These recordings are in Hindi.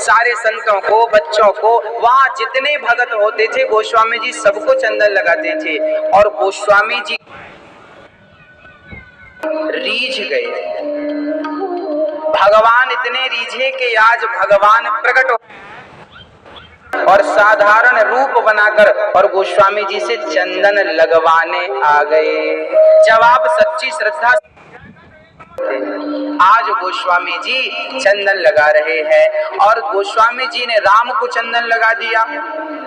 सारे संतों को, बच्चों को, वहां जितने भगत होते थे गोस्वामी जी सबको चंदन लगाते थे। और गोस्वामी जी रीझ गए, भगवान इतने रीझे कि आज भगवान प्रकट हो और साधारण रूप बनाकर और गोस्वामी जी से चंदन लगवाने आ गए। जब आप सच्ची श्रद्धा, आज गोस्वामी जी चंदन लगा रहे हैं और गोस्वामी जी ने राम को चंदन लगा दिया,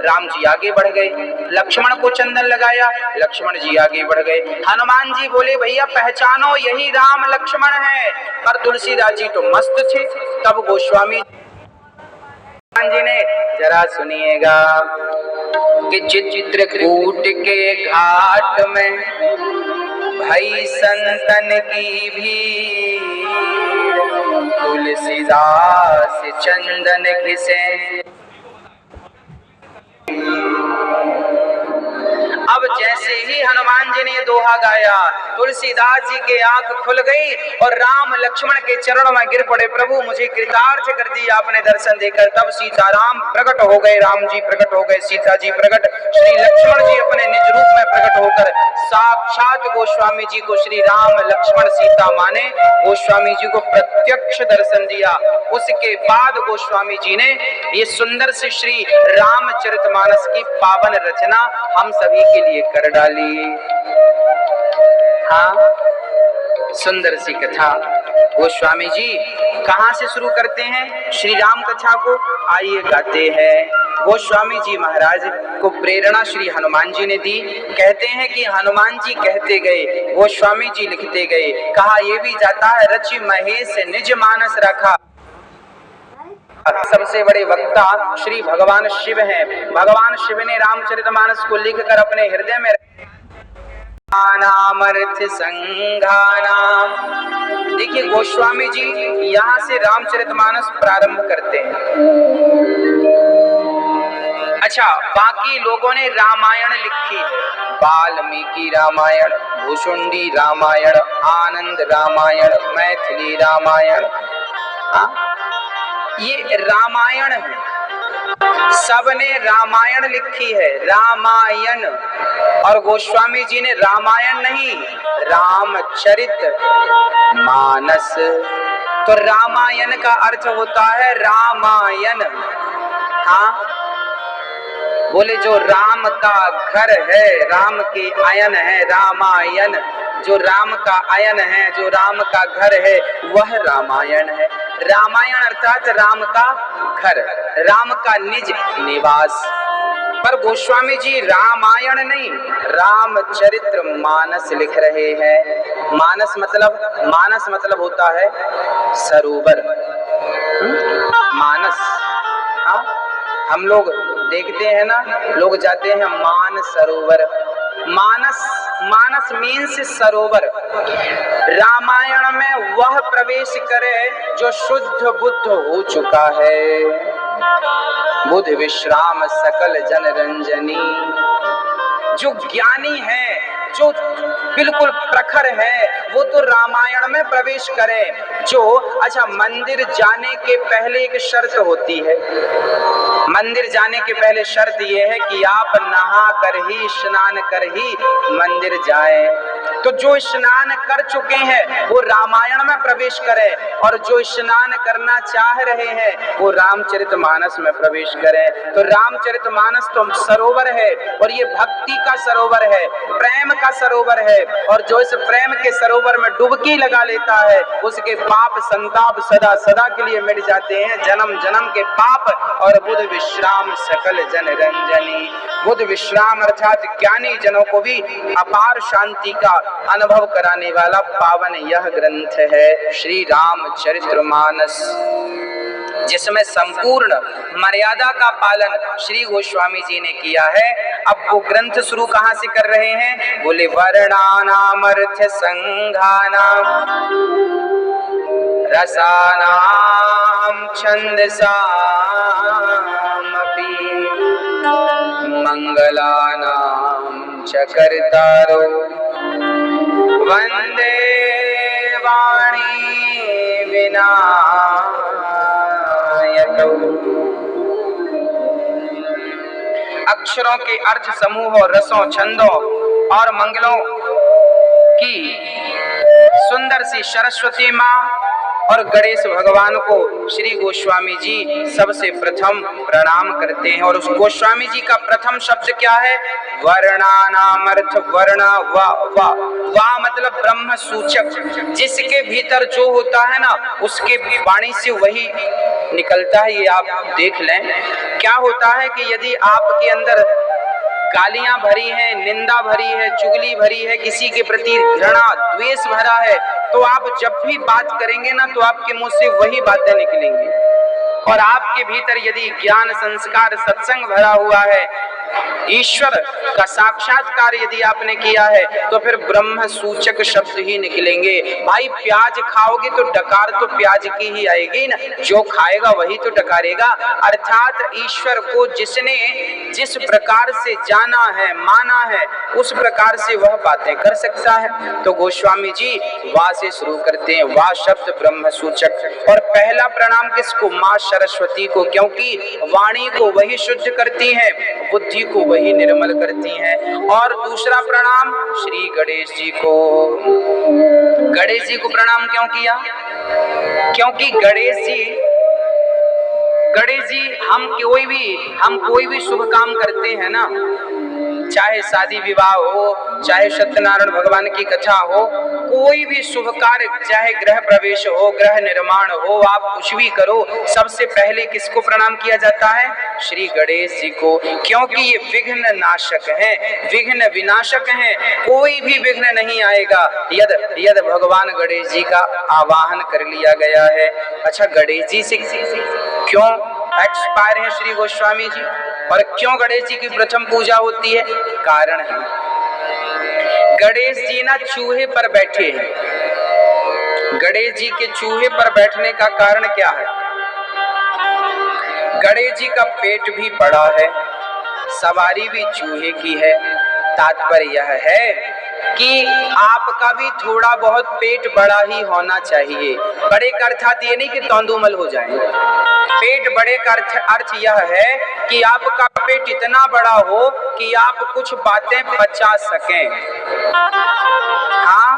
राम जी आगे बढ़ गए। लक्ष्मण को चंदन लगाया, लक्ष्मण जी आगे बढ़ गए। हनुमान जी बोले भैया पहचानो यही राम लक्ष्मण है, पर तुलसीदास जी तो मस्त थे। तब गोस्वामी जी ने, जरा सुनिएगा कि चित्रकूट के घाट में भई संतन की भीड़, तुलसीदास चंदन घिसे। अब जैसे ही हनुमान जी ने दोहा गाया, तुलसीदास जी के आंख खुल गई और राम लक्ष्मण के चरणों में गिर पड़े, प्रभु मुझे कृतार्थ कर दिया आपने दर्शन देकर। तब सीताराम प्रकट हो गए, राम जी प्रकट हो गए, सीता जी प्रकट, श्री लक्ष्मण जी अपने निज रूप में प्रकट होकर साक्षात गोस्वामी जी को श्री राम लक्ष्मण सीता माने गोस्वामी जी को प्रत्यक्ष दर्शन दिया। उसके बाद गोस्वामी जी ने ये सुंदर से श्री रामचरितमानस की पावन रचना हम सभी के लिए कर डाली। हाँ, सुंदर सी कथा गोस्वामी जी कहाँ से शुरू करते हैं श्री राम कथा को, आइए गाते हैं। गोस्वामी जी महाराज को प्रेरणा श्री हनुमान जी ने दी। कहते हैं कि हनुमान जी कहते गए, गोस्वामी जी लिखते गए। कहा ये भी जाता है रचि महेश निज मानस रखा। सबसे बड़े वक्ता श्री भगवान शिव हैं। भगवान शिव ने रामचरितमानस को लिखकर अपने हृदय में नामर्थ संघानाम। देखिए गोस्वामी जी यहाँ से रामचरितमानस प्रारंभ करते हैं। अच्छा, बाकी लोगों ने रामायण लिखी है, वाल्मीकि रामायण, भुषुंडी रामायण, आनंद रामायण, मैथिली रामायण। ये रामायण है, सबने रामायण लिखी है, रामायण। और गोस्वामी जी ने रामायण नहीं, रामचरित मानस। तो रामायण का अर्थ होता है रामायण। हाँ, बोले जो राम का घर है, राम के आयन है, रामायण। जो राम का आयन है, जो राम का घर है, वह रामायण है। रामायण अर्थात राम का घर, राम का निज निवास। पर गोस्वामी जी रामायण नहीं, रामचरित मानस लिख रहे हैं। मानस मतलब होता है सरोवर। मानस, हाँ, हम लोग देखते हैं ना, लोग जाते हैं मान सरोवर। मानस मीन्स सरोवर। रामायण में वह प्रवेश करे जो शुद्ध बुद्ध हो चुका है, बुद्ध विश्राम सकल जन रंजनी। जो ज्ञानी है, जो बिल्कुल प्रखर है, वो तो रामायण में प्रवेश करे। जो अच्छा, मंदिर जाने के पहले एक शर्त होती है, मंदिर जाने के पहले शर्त यह है कि आप नहा कर ही, स्नान कर ही मंदिर जाएं। तो जो स्नान कर चुके हैं वो रामायण में प्रवेश करें, और जो स्नान करना चाह रहे हैं वो रामचरितमानस में प्रवेश करें। तो रामचरितमानस तो सरोवर है, और ये भक्ति का सरोवर है, प्रेम का सरोवर है। और जो इस प्रेम के सरोवर में डुबकी लगा लेता है उसके पाप संताप सदा सदा के लिए मिट जाते हैं, जन्म जन्म के पाप। और बुद्ध विश्राम सकल जन रंजनी। बुद्ध विश्राम अर्थात ज्ञानी जनों को भी अपार शांति का अनुभव कराने वाला पावन यह ग्रंथ है श्री रामचरितमानस, जिसमें संपूर्ण मर्यादा का पालन श्री गोस्वामी जी ने किया है। अब वो ग्रंथ शुरू कहाँ से कर रहे हैं? बोले वर्णानामर्थ संघानाम रसानाम छंदसामपि मंगलानाम च कर्तारो वंदे वाणी विनायक प्रभु। अक्षरों के अर्थ समूहों, रसों, छंदों और मंगलों की सुंदर सी सरस्वती माँ और गणेश भगवान को श्री गोस्वामी जी सबसे प्रथम प्रणाम करते हैं। और उस गोस्वामी जी का प्रथम शब्द क्या है? वर्णानामर्थ। वर्ण वा मतलब ब्रह्म सूचक, जिसके भीतर जो होता है ना उसके वाणी से वही निकलता है। ये आप देख लें, क्या होता है कि यदि आपके अंदर गालियां भरी हैं, निंदा भरी है, चुगली भरी है, किसी के प्रति घृणा द्वेष भरा है, तो आप जब भी बात करेंगे ना तो आपके मुंह से वही बातें निकलेंगी। और आपके भीतर यदि ज्ञान, संस्कार, सत्संग भरा हुआ है, ईश्वर का साक्षात्कार यदि आपने किया है, तो फिर ब्रह्म सूचक शब्द ही निकलेंगे। भाई प्याज खाओगे तो डकार तो प्याज की ही आएगी ना, जो खाएगा वही तो डकारेगा। अर्थात ईश्वर को जिसने जिस प्रकार से जाना है, माना है, उस प्रकार से वह बातें कर सकता है। तो गोस्वामी जी वाह से शुरू करते हैं, वाह शब्द ब्रह्म सूचक। और पहला प्रणाम किसको? माँ सरस्वती को, क्योंकि वाणी को वही शुद्ध करती हैं, बुद्धि को वही निर्मल करती हैं। और दूसरा प्रणाम श्री गणेश जी को। गणेश जी को प्रणाम क्यों किया? क्योंकि गणेश जी हम कोई भी शुभ काम करते हैं ना, चाहे शादी विवाह हो, चाहे सत्यनारायण भगवान की कथा हो, कोई भी शुभ कार्य, चाहे गृह प्रवेश हो, गृह निर्माण हो, आप कुछ भी करो, सबसे पहले किसको प्रणाम किया जाता है? श्री गणेश जी को, क्योंकि ये विघ्न नाशक हैं, विघ्न विनाशक हैं। कोई भी विघ्न नहीं आएगा यद भगवान गणेश जी का आवाहन कर लिया गया है। अच्छा, गणेश जी से क्यों एक्सपायर है श्री गोस्वामी जी, और क्यों गणेश जी की प्रथम पूजा होती है? कारण है, गणेश जी ना चूहे पर बैठे हैं। गणेश जी के चूहे पर बैठने का कारण क्या है? गणेश जी का पेट भी बड़ा है, सवारी भी चूहे की है। तात्पर्य यह है कि आपका भी थोड़ा बहुत पेट बड़ा ही होना चाहिए। बड़े का अर्थात ये नहीं कि तौंदुमल हो जाए। पेट बड़े का अर्थ यह है कि आपका पेट इतना बड़ा हो कि आप कुछ बातें पचा सकें। हाँ,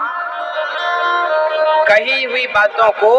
कही हुई बातों को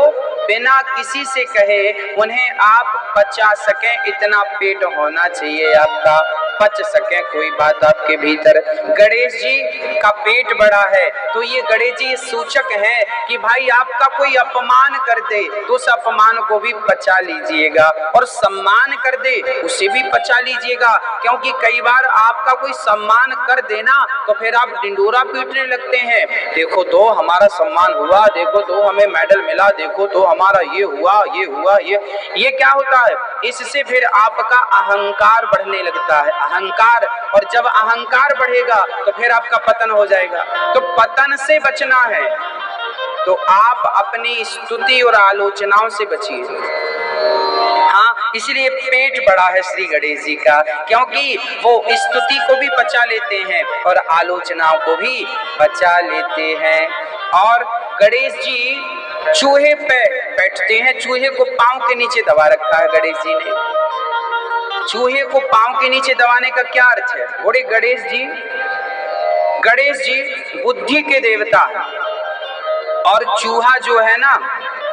बिना किसी से कहे उन्हें आप पचा सकें, इतना पेट होना चाहिए आपका, पच सके कोई बात आपके भीतर। गणेश जी का पेट बड़ा है, तो ये गणेश जी सूचक है कि भाई आपका कोई अपमान कर दे तो उस अपमान को भी पचा लीजिएगा, और सम्मान कर दे उसे भी पचा लीजिएगा। क्योंकि कई बार आपका कोई सम्मान कर देना तो फिर आप डिंडोरा पीटने लगते हैं, देखो तो हमारा सम्मान हुआ, देखो तो हमें मेडल मिला, देखो तो हमारा ये हुआ, ये हुआ, ये क्या होता है? इससे फिर आपका अहंकार बढ़ने लगता है, अहंकार। और जब अहंकार बढ़ेगा तो फिर आपका पतन हो जाएगा। तो पतन से बचना है तो आप अपनी स्तुति और आलोचनाओं से बचिए। हाँ, इसलिए पेट बड़ा है श्री गणेश जी का, क्योंकि वो स्तुति को भी पचा लेते हैं और आलोचनाओं को भी पचा लेते हैं। और गणेश जी चूहे पे बैठते हैं, चूहे को पांव के नीचे दबा रखा है गणेश जी ने। चूहे को पांव के नीचे दबाने का क्या अर्थ है? बोले गणेश जी बुद्धि के देवता है, और चूहा जो है ना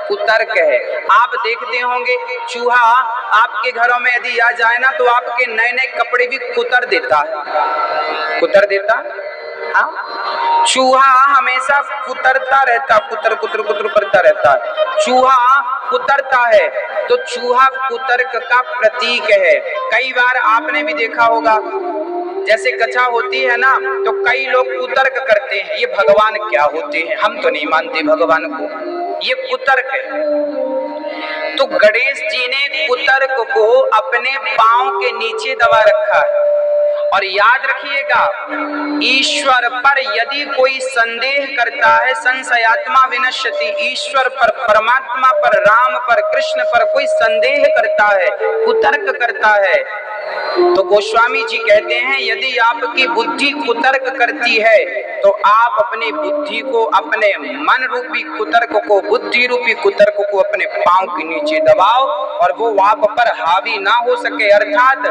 कुतर्क है। आप देखते होंगे चूहा आपके घरों में यदि आ जाए ना तो आपके नए नए कपड़े भी कुतर देता है, कुतर देता। हाँ, चूहा हमेशा कुतरता रहता, कुतर कुतर कुतर करता रहता है। चूहा कुतरता है तो चूहा कुतर्क का प्रतीक है। कई बार आपने भी देखा होगा, जैसे कथा होती है ना तो कई लोग कुतर्क करते हैं, ये भगवान क्या होते हैं, हम तो नहीं मानते भगवान को, ये कुतर्क है। तो गणेश जी ने कुतर्क को अपने पांव के नीचे दबा रखा है। और याद रखिएगा, ईश्वर पर यदि कोई संदेह करता है, संशयात्मा विनश्यति, ईश्वर पर, परमात्मा पर, राम पर, कृष्ण पर कोई संदेह करता है, कुतर्क करता है, तो गोस्वामी जी कहते हैं यदि आपकी बुद्धि कुतर्क करती है तो आप अपनी बुद्धि को, अपने मन रूपी कुतर्क को, बुद्धि रूपी कुतर्क को अपने पांव के नीचे दबाओ और वो आप पर हावी ना हो सके, अर्थात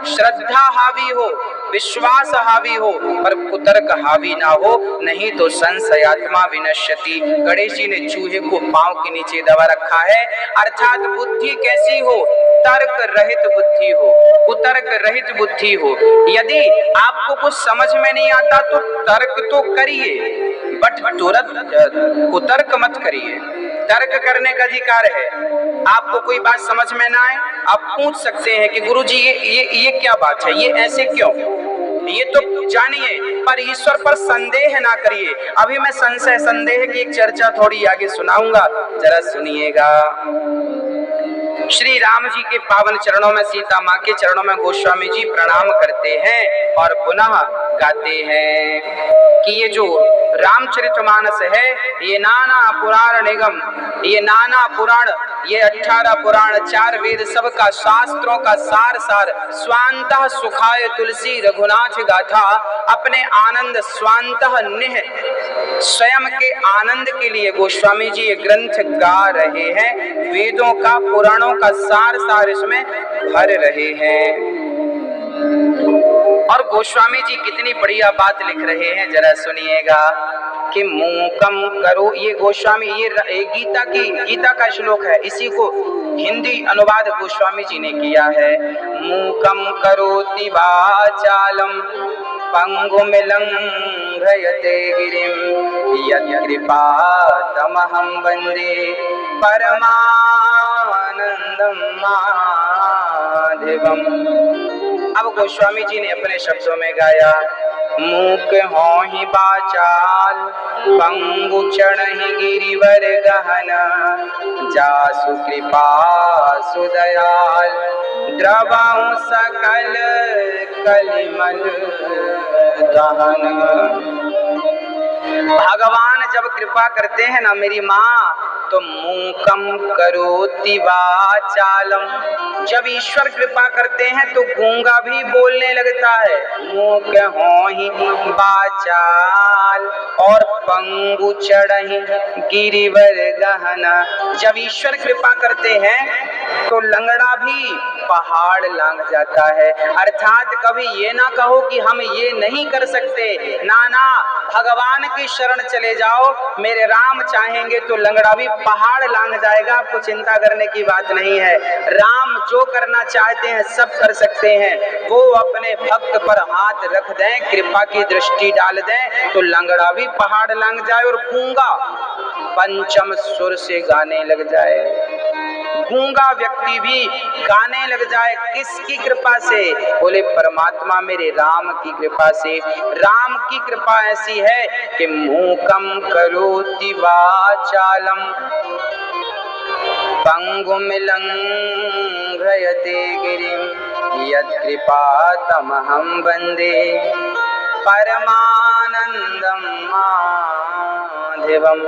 श्रद्धा हावी हो, विश्वास हावी हो, पर कुतर्क हावी ना हो, नहीं तो संशयात्मा विनश्यति। गणेश जी ने चूहे को पांव के नीचे दबा रखा है, अर्थात बुद्धि कैसी हो, तर्क रहित बुद्धि हो, कुतर्क रहित बुद्धि हो। यदि आपको कुछ समझ में नहीं आता तो तर्क तो करिए, बट तुरंत कुतर्क मत करिए। तर्क करने का अधिकार है। आपको कोई बात समझ में ना आए, आप पूछ सकते हैं कि गुरुजी ये क्या बात है, ये ऐसे क्यों, ये तो जानिए, पर ईश्वर पर संदेह ना करिए। अभी मैं संशय संदेह की एक चर्चा थोड़ी आगे सुनाऊंगा, जरा सुनिएगा। श्री राम जी के पावन चरणों में, सीता माँ के चरणों में गोस्वामी जी प्रणाम करते हैं और पुनः गाते हैं कि ये जो रामचरितमानस है, ये नाना पुराण निगम, ये नाना पुराण, ये 18 पुराण, 4 वेद, सबका शास्त्रों का सार स्वांतः सुखाय तुलसी रघुनाथ गाथा। अपने आनंद स्वांतः निह, स्वयं के आनंद के लिए गोस्वामी जी ये ग्रंथ गा रहे हैं, वेदों का, पुराणों का सार इसमें भर रहे हैं। और गोस्वामी जी कितनी बढ़िया बात लिख रहे हैं, जरा सुनिएगा कि मूकम करो, ये गोस्वामी, ये गीता का श्लोक है, इसी को हिंदी अनुवाद गोस्वामी जी ने किया है। मूकम करोति वाचालम पंगुम लंघयते गिरिम यत्कृपा तमहं वन्दे परमानंदम माधवम। अब गोस्वामी जी ने अपने शब्दों में गाया, मूक होहि बाचाल पंगु चढ़हि गिरिवर गहना, जासु कृपा सुदयाल द्रवहु सकल कलिमल दहन। भगवान जब कृपा करते हैं ना मेरी माँ, तो मूकम करोति वाचालम, जब ईश्वर कृपा करते हैं तो गूंगा भी बोलने लगता है। मूक होहि वाचाल और पंगु चढ़हि गिरिवर गहना, जब ईश्वर कृपा करते हैं तो लंगड़ा भी पहाड़ लांघ जाता है। अर्थात कभी ये ना कहो कि हम ये नहीं कर सकते, नाना भगवान की शरण चले जाओ, मेरे राम चाहेंगे तो लंगड़ा भी पहाड़ लांघ जाएगा, आपको चिंता करने की बात नहीं है। राम जो करना चाहते हैं सब कर सकते हैं, वो अपने भक्त पर हाथ रख दें, कृपा की दृष्टि डाल दें तो लंगड़ा भी पहाड़ लांघ जाए और गूंगा पंचम सुर से गाने लग जाए, गूंगा व्यक्ति भी गाने लग जाए। किसकी कृपा से? बोले परमात्मा मेरे राम की कृपा से। राम की कृपा ऐसी है कि मूकम करोति वाचालम पंगुम लंघयते गिरिम यत्कृपा तमहं वन्दे परमानंदम माधवम।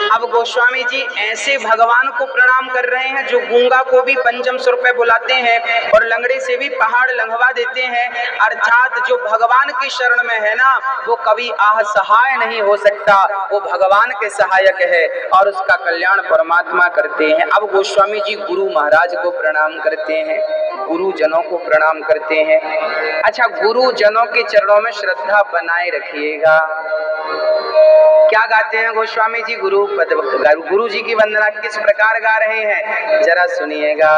अब गोस्वामी जी ऐसे भगवान को प्रणाम कर रहे हैं जो गूंगा को भी पंचम सुर पे बुलाते हैं और लंगड़े से भी पहाड़ लंघवा देते हैं। अर्थात जो भगवान की शरण में है ना, वो कभी असहाय नहीं हो सकता, वो भगवान के सहायक है और उसका कल्याण परमात्मा करते हैं। अब गोस्वामी जी गुरु महाराज को प्रणाम करते हैं, गुरुजनों को प्रणाम करते हैं। अच्छा, गुरुजनों के चरणों में श्रद्धा बनाए रखिएगा। क्या गाते हैं गोस्वामी जी? गुरु जी की वंदना किस प्रकार गा रहे हैं, जरा सुनिएगा।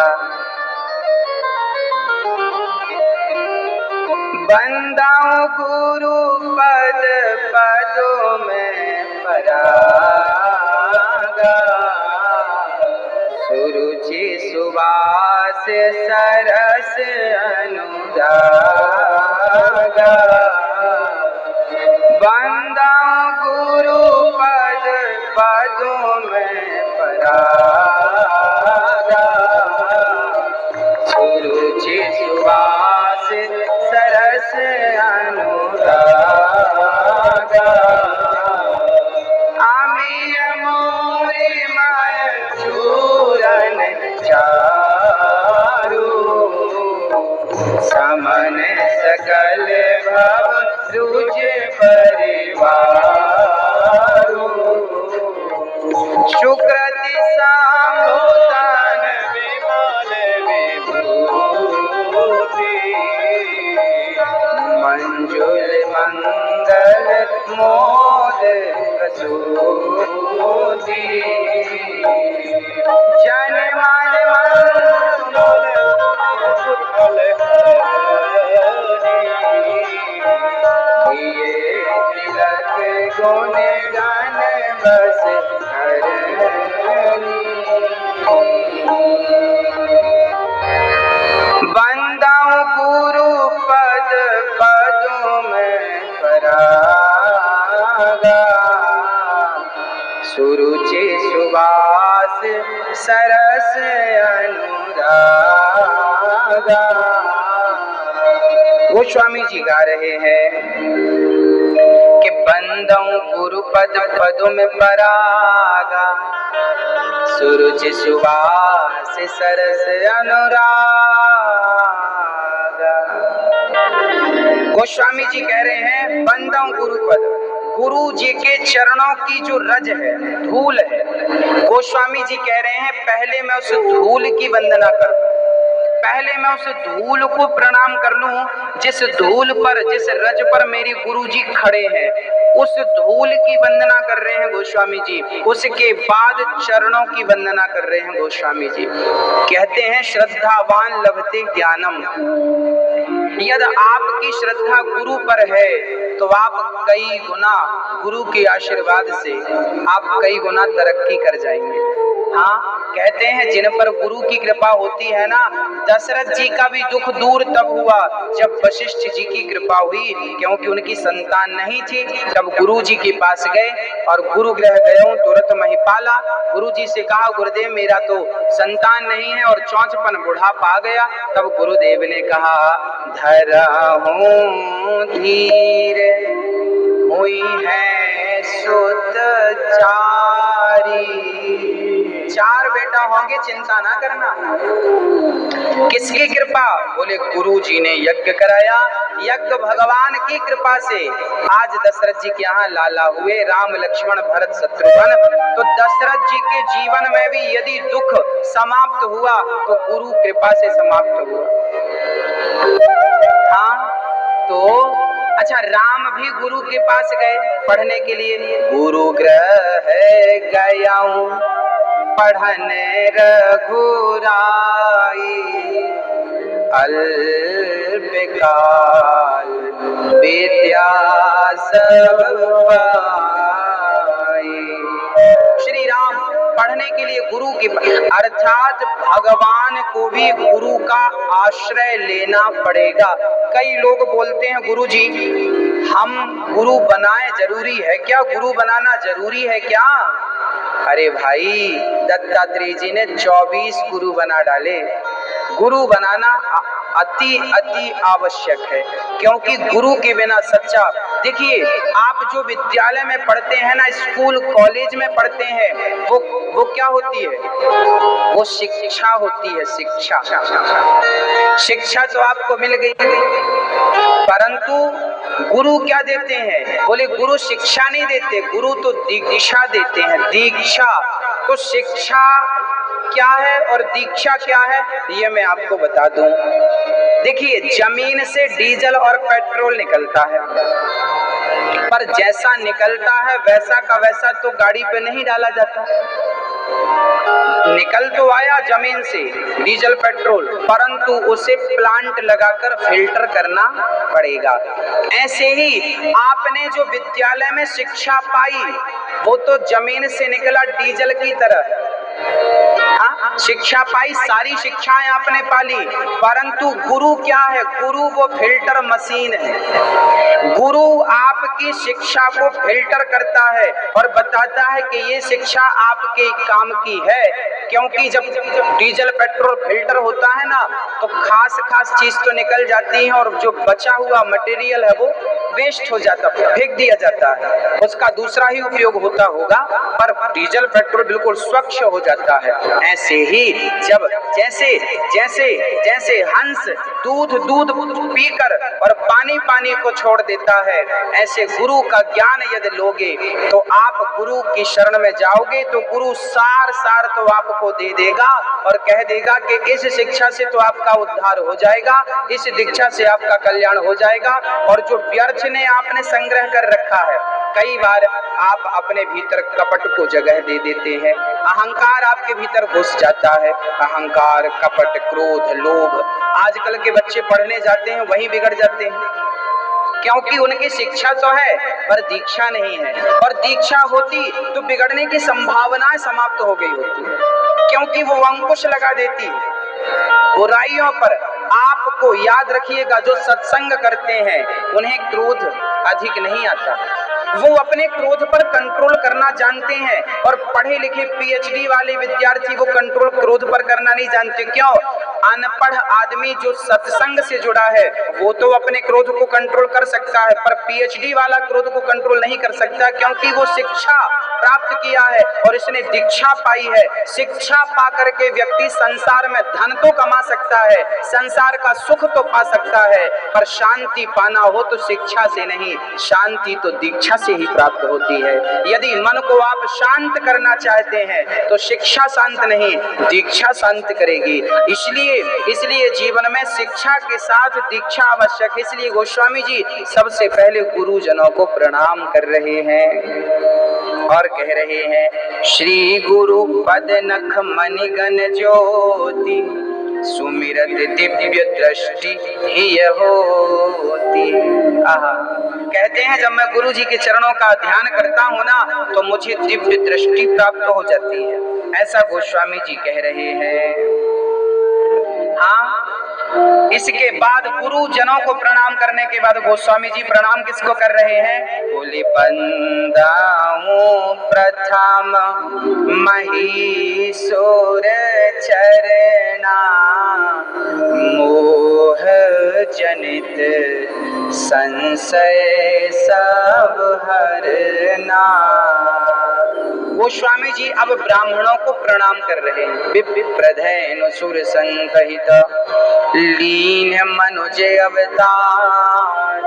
बंदाओ गुरु पद पदों में परागा, सुरुचि सुवास सरस अनुरागा। बंदाओ गुरु पद पदों में परागा, सुरुचि सुवास सरस अनुरागा। आमिय मोरी माय चूरन चारू, सकल भव रुज परिवार, सुकृति सामोदन विमल विभूति, मंजुल मंगल मोद प्रसूति, जन मन मंगल कुशल ये तिलक गुण गान बस करनी, बंदाऊं गुरु पद पदुम परागा, सुरुचि सुवास सरस अनुरागा। गोस्वामी जी गा रहे हैं कि बंदऊं गुरु पद पदुम परागा, सुरुचि सुवास सरस अनुरागा। गोस्वामी जी कह रहे हैं बंदऊं गुरु पद, गुरु जी के चरणों की जो रज है, धूल है, गोस्वामी जी कह रहे हैं पहले मैं उस धूल की वंदना करूं, पहले मैं उस धूल को प्रणाम कर लूं, जिस धूल पर, जिस रज पर मेरी गुरु जी खड़े हैं, उस धूल की वंदना कर रहे हैं गोस्वामी जी। उसके बाद चरणों की वंदना कर रहे हैं गोस्वामी जी। कहते हैं श्रद्धावान लभते ज्ञानम, यदि आपकी श्रद्धा गुरु पर है तो आप कई गुना गुरु के आशीर्वाद से आप कई गुना तरक्की कर जाएंगे। हाँ, कहते हैं जिन पर गुरु की कृपा होती है ना, दशरथ जी का भी दुख दूर तब हुआ जब वशिष्ठ जी की कृपा हुई, क्योंकि उनकी संतान नहीं थी। तब गुरु जी के पास गए और गुरु गृह गए तुरंत महिपाला, गुरु जी से कहा गुरुदेव मेरा तो संतान नहीं है और चौंचपन बुढ़ापा आ गया। तब गुरुदेव ने कहा धरा हूँ धीर हुई है सुत चारी, चार बेटा होंगे चिंता ना करना। किसकी कृपा? बोले गुरु जी ने यज्ञ कराया, यज्ञ भगवान की कृपा से आज दशरथ जी के यहाँ लाला हुए, राम लक्ष्मण भरत शत्रुघ्न। तो दशरथ जी के जीवन में भी यदि दुख समाप्त हुआ तो गुरु कृपा से समाप्त हुआ। हाँ, तो अच्छा, राम भी गुरु के पास गए पढ़ने के लिए, गुरु गृह गया हूँ पढ़न रघुराई, अल्पकाल विद्या सब पाई। श्री राम पढ़ने के लिए गुरु के, अर्थात भगवान को भी गुरु का आश्रय लेना पड़ेगा। कई लोग बोलते हैं गुरु जी हम गुरु बनाए, जरूरी है क्या? गुरु बनाना जरूरी है क्या? अरे भाई, दत्तात्रेय जी ने 24 गुरु बना डाले। गुरु बनाना अति आवश्यक है, क्योंकि गुरु के बिना सच्चा, देखिए आप जो विद्यालय में पढ़ते हैं ना, स्कूल कॉलेज में पढ़ते हैं, वो क्या होती है? वो शिक्षा होती है। शिक्षा तो आपको मिल गई, परंतु गुरु क्या देते हैं? बोले गुरु शिक्षा नहीं देते, गुरु तो दीक्षा देते हैं, दीक्षा। तो शिक्षा क्या है और दीक्षा क्या है, ये मैं आपको बता दूं। देखिए, जमीन से डीजल और पेट्रोल निकलता है, पर जैसा निकलता है वैसा का वैसा तो गाड़ी पे नहीं डाला जाता। निकल तो आया जमीन से डीजल पेट्रोल, परंतु उसे प्लांट लगाकर फिल्टर करना पड़ेगा। ऐसे ही आपने जो विद्यालय में शिक्षा पाई वो तो जमीन से निकला डीजल की तरह। शिक्षा पाई, सारी शिक्षाएं आपने पाली, परंतु गुरु क्या है? गुरु वो फिल्टर मशीन है। गुरु आपकी शिक्षा को फिल्टर करता है और बताता है कि ये शिक्षा आपके काम की है। क्योंकि जब डीजल पेट्रोल फिल्टर होता है ना, तो खास चीज तो निकल जाती है और जो बचा हुआ मटेरियल है वो वेस्ट हो जाता है, फेंक दिया जाता है, उसका दूसरा ही उपयोग होता होगा, पर डीजल पेट्रोल बिल्कुल स्वच्छ हो जाता है। ऐसे ही जब जैसे हंस दूध दूध पीकर और पानी पानी को छोड़ देता है, ऐसे गुरु का ज्ञान यदि लोगे तो आप गुरु की शरण में जाओगे तो गुरु सार सार तो आपको दे देगा और कह देगा कि इस शिक्षा से तो आपका उद्धार हो जाएगा, इस दीक्षा से आपका कल्याण हो जाएगा। और जो व्यर्थ ने आपने संग्रह कर रखा है, कई बार आप अपने भीतर कपट को जगह दे देते हैं, अहंकार आपके भीतर घुस जाता है। अहंकार, कपट, क्रोध, लोभ, आजकल के बच्चे पढ़ने जाते हैं वहीं बिगड़ जाते हैं, क्योंकि उनकी शिक्षा तो है पर दीक्षा नहीं है। और दीक्षा होती तो बिगड़ने की संभावनाएं समाप्त हो गई होती, क्योंकि वो अंकुश लगा देती है बुराइयों पर। आपको याद रखिएगा, जो सत्संग करते हैं उन्हें क्रोध अधिक नहीं आता, वो अपने क्रोध पर कंट्रोल करना जानते हैं। और पढ़े लिखे पीएचडी वाले विद्यार्थी वो कंट्रोल क्रोध पर करना नहीं जानते। क्यों? अनपढ़ आदमी जो सत्संग से जुड़ा है वो तो अपने क्रोध को कंट्रोल कर सकता है, पर पीएचडी वाला क्रोध को कंट्रोल नहीं कर सकता, क्योंकि वो शिक्षा प्राप्त किया है और इसने दीक्षा पाई है। शिक्षा पा करके व्यक्ति संसार में धन तो कमा सकता है, संसार का सुख तो पा सकता है, पर शांति पाना हो तो शिक्षा से नहीं, शांति तो दीक्षा से ही प्राप्त होती है। यदि मन को आप शांत करना चाहते हैं तो शिक्षा शांत नहीं, दीक्षा शांत करेगी। इसलिए जीवन में शिक्षा के साथ दीक्षा आवश्यक। इसलिए गोस्वामी जी सबसे पहले गुरुजनों को प्रणाम कर रहे हैं और कह रहे हैं, श्री गुरु पद नख मणिगण ज्योति सुमिरत दिव्य दृष्टि ही होती। कहते हैं जब मैं गुरु जी के चरणों का ध्यान करता हूँ ना तो मुझे दिव्य दृष्टि प्राप्त हो जाती है, ऐसा गोस्वामी जी कह रहे हैं। हाँ, इसके बाद गुरु जनों को प्रणाम करने के बाद गोस्वामी जी प्रणाम किसको कर रहे हैं? बोले बंदाऊं प्रथम महीसुर चरना मोह जनित संशय सब हरना। गोस्वामी जी अब ब्राह्मणों को प्रणाम कर रहे हैं। विप्रधेनु सुर संकहित लीन मनुज अवतार।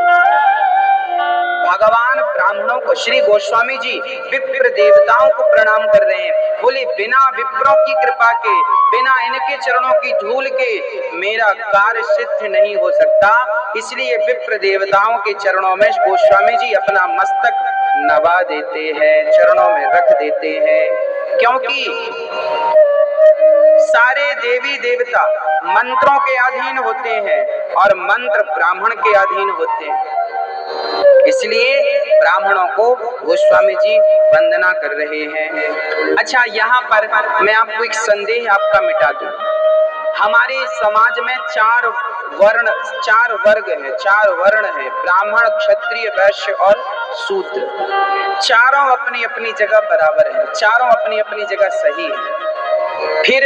भगवान ब्राह्मणों को, श्री गोस्वामी जी विप्र देवताओं को प्रणाम कर रहे हैं। बोले बिना विप्रों की कृपा के, बिना इनके चरणों की धूल के मेरा कार्य सिद्ध नहीं हो सकता। इसलिए विप्र देवताओं के चरणों में गोस्वामी जी अपना मस्तक नवा देते हैं, चरणों में रख देते हैं, क्योंकि सारे देवी देवता मंत्रों के अधीन होते हैं और मंत्र ब्राह्मण के अधीन होते हैं। इसलिए ब्राह्मणों को गोस्वामी जी वंदना कर रहे हैं। अच्छा, यहाँ पर मैं आपको एक संदेह आपका मिटा दूं। हमारे समाज में चार वर्ग है, चार वर्ण है, ब्राह्मण, क्षत्रिय, वैश्य और शूद्र। चारों अपनी अपनी जगह बराबर है, चारों अपनी अपनी जगह सही है। फिर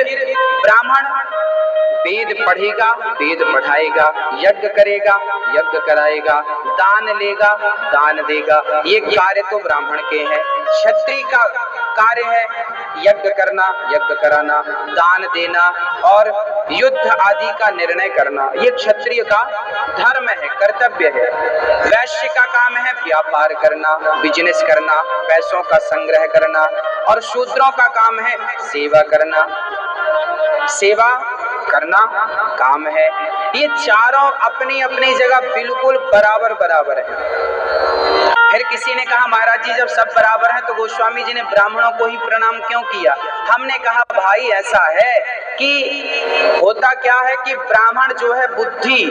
ब्राह्मण वेद पढ़ेगा, वेद पढ़ाएगा, यज्ञ करेगा, यज्ञ कराएगा, दान लेगा, दान देगा, ये कार्य तो ब्राह्मण के हैं। क्षत्रिय का कार्य है यज्ञ करना, यज्ञ कराना, दान देना और युद्ध आदि का निर्णय करना, ये क्षत्रिय का धर्म है, कर्तव्य है। वैश्य का काम है व्यापार करना, बिजनेस करना, पैसों का संग्रह करना, और शूद्रों का काम है सेवा करना, सेवा करना काम है। ये चारों अपनी अपनी जगह बिल्कुल बराबर बराबर है। फिर किसी ने कहा महाराज जी जब सब बराबर हैं तो गोस्वामी जी ने ब्राह्मणों को ही प्रणाम क्यों किया? हमने कहा भाई ऐसा है कि होता क्या है कि ब्राह्मण जो है बुद्धि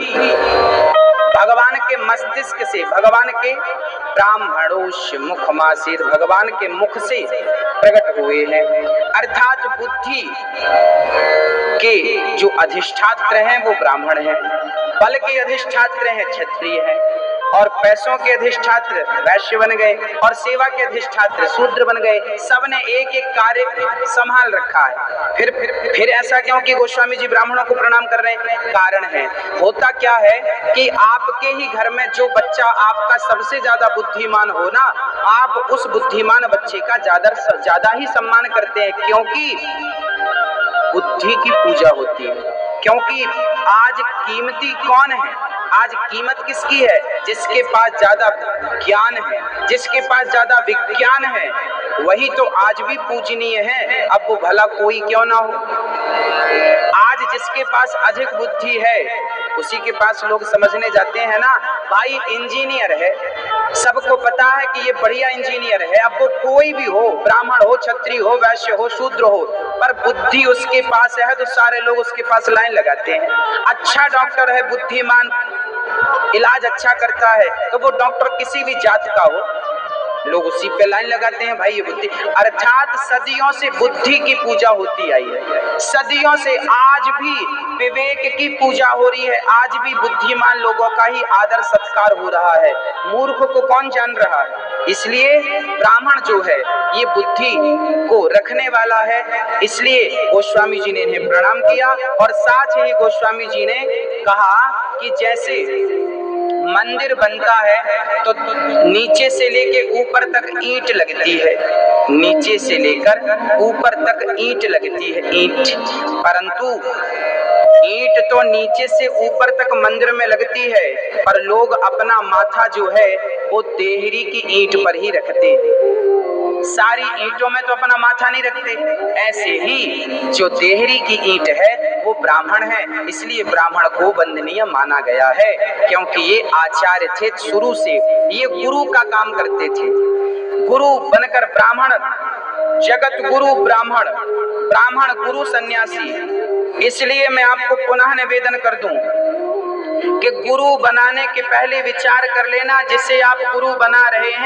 भगवान के मस्तिष्क से, भगवान के ब्राह्मणोष्य मुखमासीत, भगवान के मुख से प्रकट हुए हैं। अर्थात बुद्धि के जो अधिष्ठात्र हैं वो ब्राह्मण हैं, बल के अधिष्ठात्र हैं क्षत्रिय हैं, और पैसों के अधिष्ठात्र वैश्य बन गए, और सेवा के अधिष्ठात्र शूद्र बन गए। सबने एक एक कार्य संभाल रखा है। फिर ऐसा क्यों कि गोस्वामी जी ब्राह्मणों को प्रणाम कर रहे हैं? कारण है, होता क्या है कि आपके ही घर में जो बच्चा आपका सबसे ज्यादा बुद्धिमान हो ना, आप उस बुद्धिमान बच्चे का ज्यादा ही सम्मान करते हैं, क्योंकि बुद्धि की पूजा होती है। क्योंकि आज कीमती कौन है? आज कीमत किसकी है? जिसके पास ज्यादा ज्ञान है, जिसके पास ज्यादा विज्ञान है, वही तो आज भी पूजनीय है, अब वो भला कोई क्यों ना हो। आज जिसके पास अधिक बुद्धि है उसी के पास लोग समझने जाते हैं ना, भाई इंजीनियर है, सबको पता है कि ये बढ़िया इंजीनियर है, अब वो कोई भी हो, ब्राह्मण हो, क्षत्रिय हो, वैश्य हो, शूद्र हो, पर बुद्धि उसके पास है तो सारे लोग उसके पास लाइन लगाते हैं। अच्छा डॉक्टर है, बुद्धिमान, इलाज अच्छा करता है, तो वो डॉक्टर किसी भी जात का हो, लोग उसी पे लाइन लगाते हैं, भाई ये बुद्धि। अर्थात सदियों से बुद्धि की पूजा होती आई है, सदियों से आज भी विवेक की पूजा हो रही है, आज भी बुद्धिमान लोगों का ही आदर सत्कार हो रहा है, मूर्ख को कौन जान रहा है। इसलिए ब्राह्मण जो है ये बुद्धि को रखने वाला है, इसलिए गोस्वामी जी ने इन्हें प्रणाम किया। और साथ ही गोस्वामी जी ने कहा कि जैसे मंदिर बनता है तो नीचे से लेके ऊपर तक ईंट लगती है, नीचे से लेकर ऊपर तक ईंट लगती है, ईंट, परंतु ईंट तो नीचे से ऊपर तक मंदिर में लगती है, पर लोग अपना माथा जो है वो देहरी की ईंट पर ही रखते हैं, सारी ईंटों में तो अपना माथा नहीं रखते। ऐसे ही जो देहरी की ईंट है वो ब्राह्मण है, इसलिए ब्राह्मण को वंदनीय माना गया है, क्योंकि ये आचार्य थे, शुरू से ये गुरु का काम करते थे, गुरु बनकर ब्राह्मण, जगत गुरु ब्राह्मण, ब्राह्मण गुरु सन्यासी। इसलिए मैं आपको पुनः निवेदन कर दूं कि गुरु बनाने के पहले विचार कर लेना, जिसे आप गुरु बना रहे हैं